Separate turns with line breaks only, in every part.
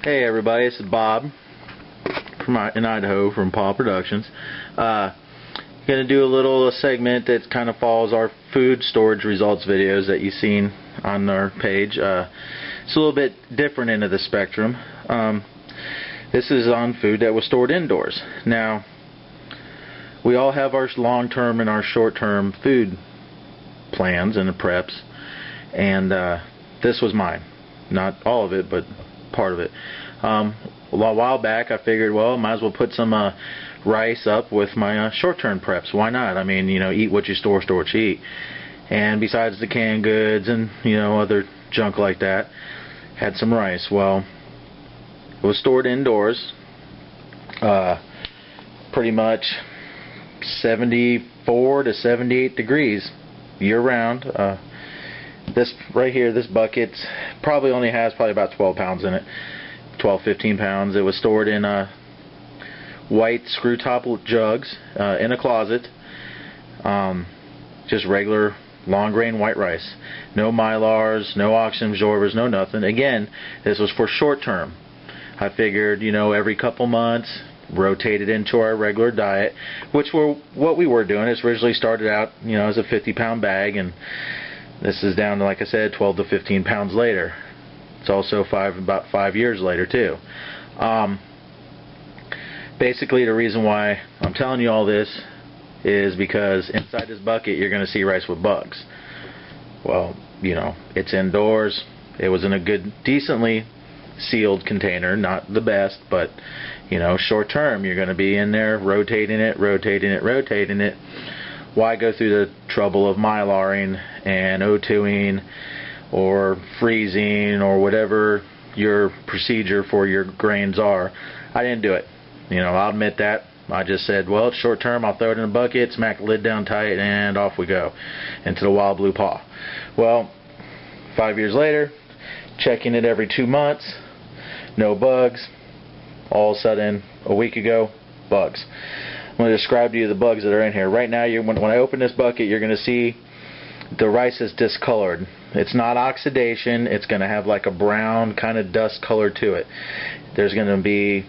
Hey everybody, this is Bob in Idaho from Paw Productions. Gonna do a little segment that kind of follows our food storage results videos that you've seen on our page. It's a little bit different end of the spectrum. This is on food that was stored indoors. Now, we all have our long-term and our short-term food plans and the preps, and this was mine. Not all of it, but part of it. A while back I figured, well, might as well put some rice up with my short-term preps. Why not? I mean, eat what you store what you eat. And besides the canned goods and other junk like that, had some rice. Well, it was stored indoors, pretty much 74 to 78 degrees year-round. This right here, this bucket probably only has about 12 pounds in it, 15 pounds. It was stored in white screw top jugs in a closet, just regular long grain white rice, no mylars, no oxygen absorbers, no nothing. Again, this was for short term. I figured every couple months rotate it into our regular diet, which were what we were doing. It originally started out as a 50-pound bag, and this is down to, like I said, 12 to 15 pounds later. It's also about 5 years later too. Basically, the reason why I'm telling you all this is because inside this bucket you're going to see rice with bugs. Well, it's indoors. It was in a good, decently sealed container, not the best, but short term you're going to be in there rotating it. Why go through the trouble of mylaring and O2ing or freezing or whatever your procedure for your grains are? I didn't do it. I'll admit that. I just said, well, it's short term, I'll throw it in a bucket, smack the lid down tight, and off we go into the wild blue paw. Well, 5 years later, checking it every 2 months, no bugs. All of a sudden, a week ago, bugs. I'm going to describe to you the bugs that are in here. Right now, when I open this bucket, you're going to see the rice is discolored. It's not oxidation. It's going to have like a brown kind of dust color to it. There's going to be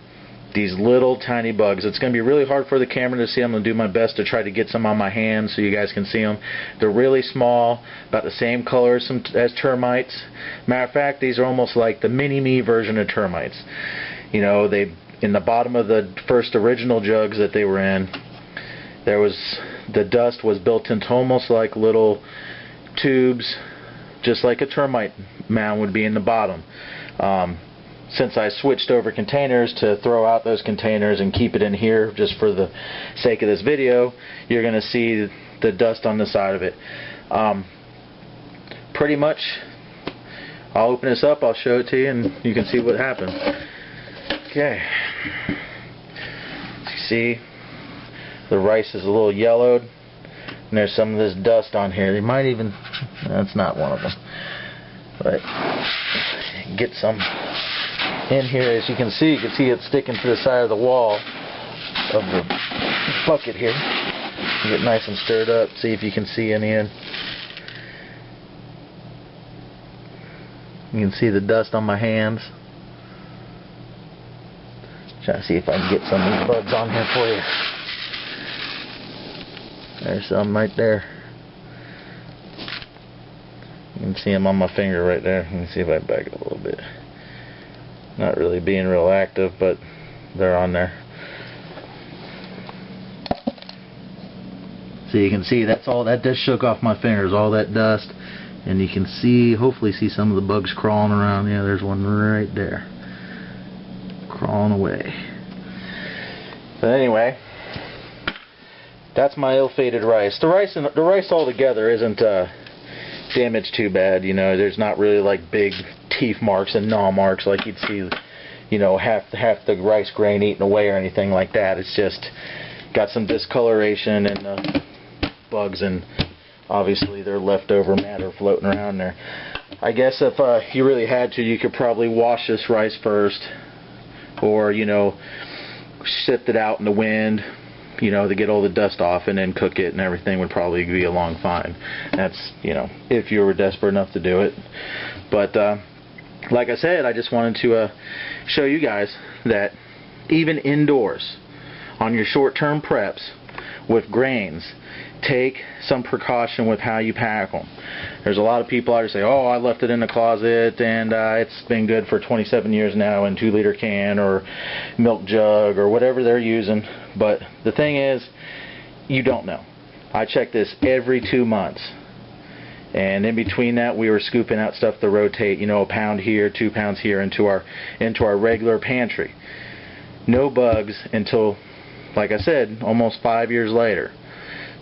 these little tiny bugs. It's going to be really hard for the camera to see. I'm going to do my best to try to get some on my hands so you guys can see them. They're really small, about the same color as termites. Matter of fact, these are almost like the mini-me version of termites. They, in the bottom of the first original jugs that they were in, the dust was built into almost like little tubes, just like a termite mound would be in the bottom. Since I switched over containers to throw out those containers and keep it in here just for the sake of this video, you're going to see the dust on the side of it. Pretty much, I'll open this up, I'll show it to you, and you can see what happened. Okay. You see, the rice is a little yellowed, and there's some of this dust on here. They might even, that's not one of them, but get some in here. As you can see it sticking to the side of the wall of the bucket here. Get nice and stirred up, see if you can see any in. You can see the dust on my hands. Trying to see if I can get some of these bugs on here for you. There's some right there. You can see them on my finger right there. Let me see if I back it a little bit. Not really being real active, but they're on there. So you can see that's all that just shook off my fingers, all that dust, and you can see, hopefully see some of the bugs crawling around. Yeah, there's one right there, crawling away. But anyway, that's my ill-fated rice. The rice altogether isn't damaged too bad. There's not really like big teeth marks and gnaw marks like you'd see, half the rice grain eaten away or anything like that. It's just got some discoloration and bugs, and obviously their leftover matter floating around there. I guess if you really had to, you could probably wash this rice first, or sift it out in the wind, to get all the dust off, and then cook it, and everything would probably be along fine. That's if you were desperate enough to do it. But like I said, I just wanted to show you guys that even indoors, on your short-term preps with grains, take some precaution with how you pack them. There's a lot of people out there say, oh, I left it in the closet and it's been good for 27 years now in 2-liter can or milk jug or whatever they're using. But the thing is, you don't know. I check this every 2 months. And in between that, we were scooping out stuff to rotate, you know, a pound here, 2 pounds here into our regular pantry. No bugs until, like I said, almost 5 years later.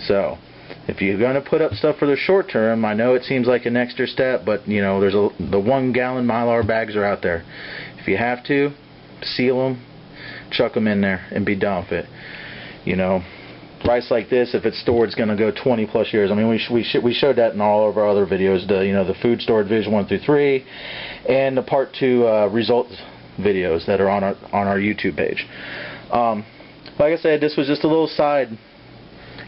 So, if you're going to put up stuff for the short term, I know it seems like an extra step, but you know, there's the 1 gallon Mylar bags are out there. If you have to, seal them, chuck them in there, and be done with it. You know, rice like this, if it's stored, it's going to go 20 plus years. I mean, we showed that in all of our other videos. The food storage vision 1 through 3, and the part 2 results videos that are on our YouTube page. Like I said, this was just a little side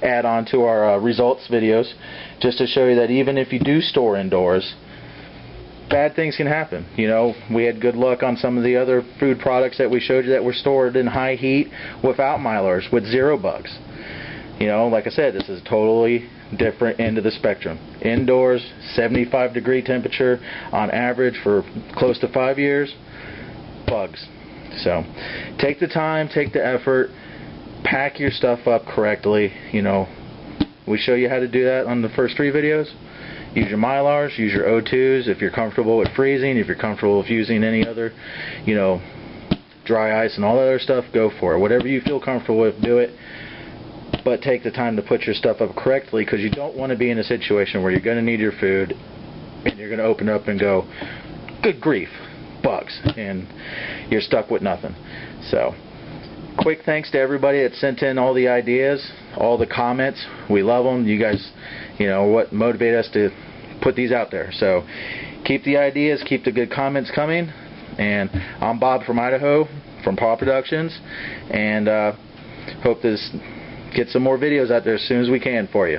add-on to our results videos, just to show you that even if you do store indoors, bad things can happen. You know, we had good luck on some of the other food products that we showed you that were stored in high heat without Mylars, with 0 bugs. You know, like I said, this is a totally different end of the spectrum. Indoors, 75-degree temperature on average for close to 5 years, bugs. So, take the time, take the effort, pack your stuff up correctly. You know, we show you how to do that on the first 3 videos. Use your Mylars, use your O2s if you're comfortable with freezing, if you're comfortable with using any other, you know, dry ice and all that other stuff, go for it. Whatever you feel comfortable with, do it. But take the time to put your stuff up correctly, because you don't want to be in a situation where you're going to need your food and you're going to open up and go, good grief, bugs, and you're stuck with nothing. So, quick thanks to everybody that sent in all the ideas, all the comments. We love them. You guys, you know, what motivated us to put these out there. So keep the ideas, keep the good comments coming. And I'm Bob from Idaho, from Paw Productions, and hope to get some more videos out there as soon as we can for you.